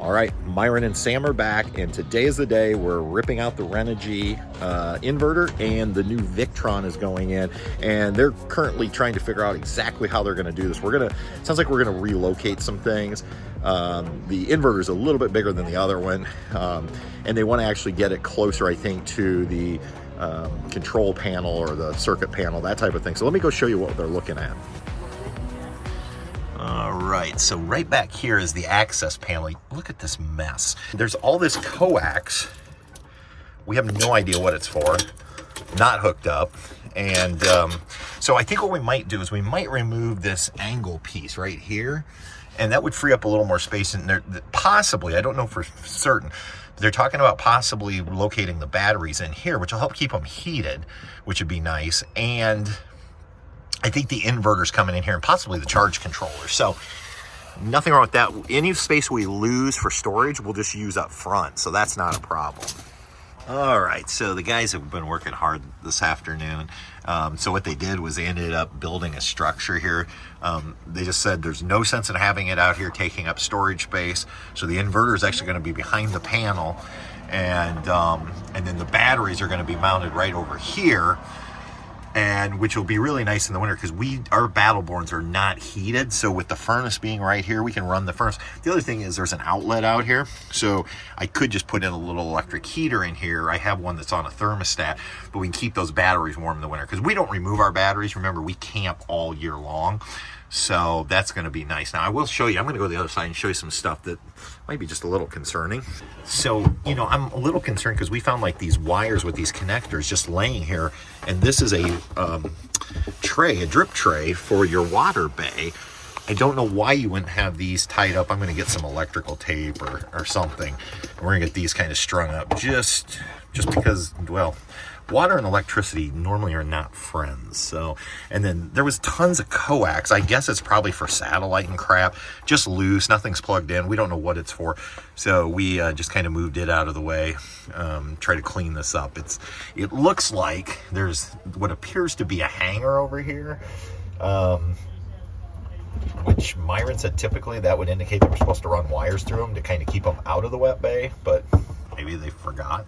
All right, Myron and Sam are back, and today is the day we're ripping out the Renogy inverter, and the new Victron is going in, and they're currently trying to figure out exactly how they're going to do this. Sounds like we're going to relocate some things. The inverter is a little bit bigger than the other one, and they want to actually get it closer, I think, to the control panel or the circuit panel, that type of thing. So let me go show you what they're looking at. All right, so right back here is the access panel. Look at this mess. There's all this coax. We have no idea what it's for. Not hooked up. And so I think what we might do is we might remove this angle piece right here, and that would free up a little more space in there. Possibly, I don't know for certain, but they're talking about possibly locating the batteries in here, which will help keep them heated, which would be nice. And I think the inverter's coming in here, and possibly the charge controller. So nothing wrong with that. Any space we lose for storage, we'll just use up front. So that's not a problem. All right, so the guys have been working hard this afternoon. So what they did was they ended up building a structure here. They just said there's no sense in having it out here taking up storage space. So the inverter is actually going to be behind the panel, and then the batteries are going to be mounted right over here, and which will be really nice in the winter because our Battleborns are not heated. So with the furnace being right here, we can run the furnace. The other thing is there's an outlet out here, so I could just put in a little electric heater in here. I have one that's on a thermostat, but we can keep those batteries warm in the winter because we don't remove our batteries. Remember, we camp all year long. So that's going to be nice. Now I will show you, I'm going to go to the other side and show you some stuff that might be just a little concerning. So, you know, I'm a little concerned because we found like these wires with these connectors just laying here. And this is a tray, a drip tray for your water bay. I don't know why you wouldn't have these tied up. I'm going to get some electrical tape or something. And we're going to get these kind of strung up just because, well, water and electricity normally are not friends. So, and then there was tons of coax. I guess it's probably for satellite and crap, just loose, nothing's plugged in. We don't know what it's for. So we just kind of moved it out of the way, try to clean this up. It looks like there's what appears to be a hanger over here, which Myron said typically that would indicate they were supposed to run wires through them to kind of keep them out of the wet bay, but maybe they forgot.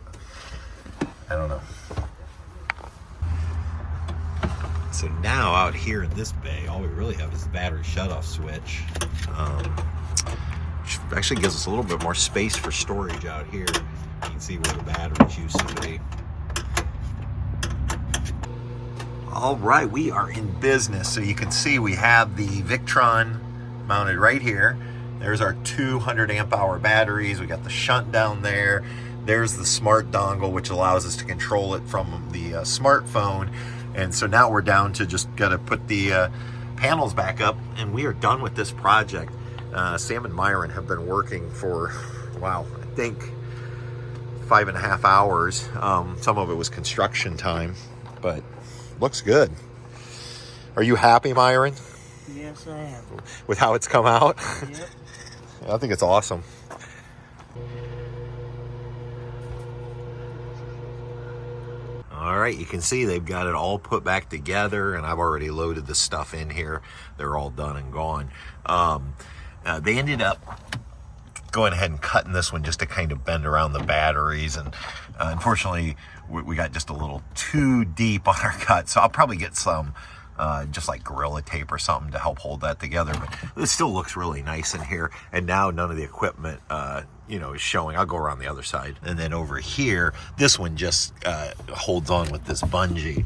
I don't know. So now out here in this bay, all we really have is the battery shutoff switch. Which actually gives us a little bit more space for storage out here. You can see where the batteries used to be. All right, we are in business. So you can see we have the Victron mounted right here. There's our 200 amp hour batteries. We got the shunt down there. There's the smart dongle, which allows us to control it from the smartphone. And so now we're down to just got to put the panels back up, and we are done with this project. Sam and Myron have been working for, wow, I think 5.5 hours. Some of it was construction time, but looks good. Are you happy, Myron? Yes, I am. With how it's come out? Yep. I think it's awesome. All right, you can see they've got it all put back together, and I've already loaded the stuff in here. They're all done and gone. They ended up going ahead and cutting this one just to kind of bend around the batteries, and unfortunately we got just a little too deep on our cut, so I'll probably get some just like Gorilla Tape or something to help hold that together. But this still looks really nice in here, and now none of the equipment you know, is showing. I'll go around the other side, and then over here this one just holds on with this bungee,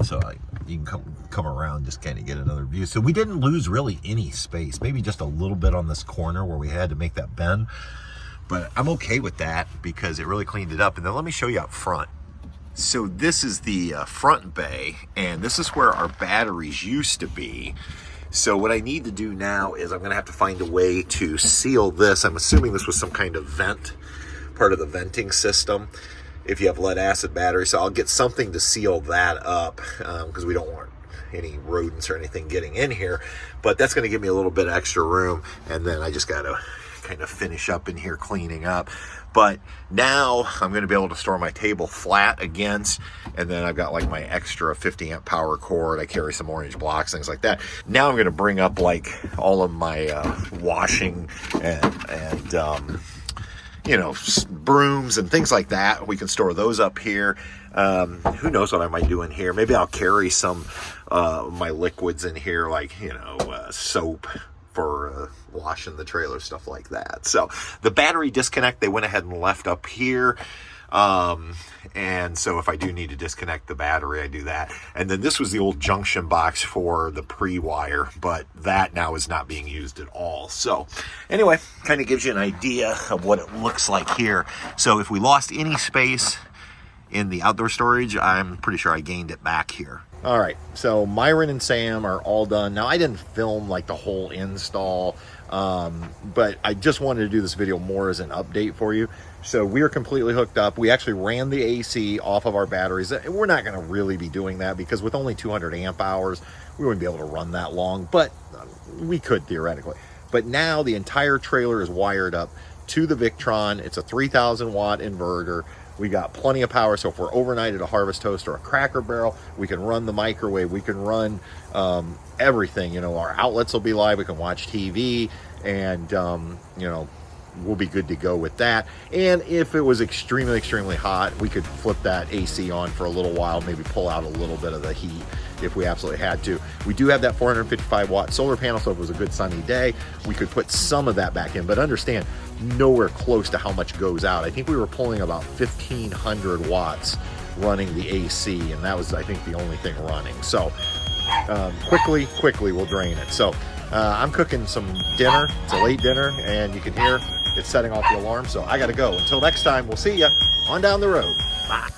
so you can come around, just kind of get another view. So we didn't lose really any space, maybe just a little bit on this corner where we had to make that bend, but I'm okay with that because it really cleaned it up. And then let me show you out front. So this is the front bay, and this is where our batteries used to be. So what I need to do now is I'm going to have to find a way to seal this. I'm assuming this was some kind of vent, part of the venting system, if you have lead acid batteries. So I'll get something to seal that up because we don't want any rodents or anything getting in here. But that's going to give me a little bit of extra room, and then I just got to kind of finish up in here cleaning up. But now I'm going to be able to store my table flat against, and then I've got like my extra 50 amp power cord. I carry some orange blocks, things like that. Now I'm going to bring up like all of my washing and you know, brooms and things like that. We can store those up here. Who knows what I might do in here. Maybe I'll carry some my liquids in here, like, you know, soap for washing the trailer, stuff like that. So the battery disconnect, they went ahead and left up here. And so if I do need to disconnect the battery, I do that. And then this was the old junction box for the pre-wire, but that now is not being used at all. So anyway, kind of gives you an idea of what it looks like here. So if we lost any space in the outdoor storage, I'm pretty sure I gained it back here. All right, so Myron and Sam are all done. Now, I didn't film like the whole install, but I just wanted to do this video more as an update for you. So we are completely hooked up. We actually ran the AC off of our batteries. We're not going to really be doing that because with only 200 amp hours, we wouldn't be able to run that long, but we could theoretically. But now the entire trailer is wired up to the Victron. It's a 3,000 watt inverter. We got plenty of power, so if we're overnight at a harvest toast or a Cracker Barrel, we can run the microwave, we can run everything. You know, our outlets will be live, we can watch TV, and you know, we'll be good to go with that. And if it was extremely, extremely hot, we could flip that AC on for a little while, maybe pull out a little bit of the heat if we absolutely had to. We do have that 455 watt solar panel, so if it was a good sunny day, we could put some of that back in. But understand, nowhere close to how much goes out. I think we were pulling about 1,500 watts running the AC, and that was, I think, the only thing running. So quickly we'll drain it. So I'm cooking some dinner. It's a late dinner, and you can hear it's setting off the alarm. So I gotta go. Until next time, we'll see you on down the road. Bye.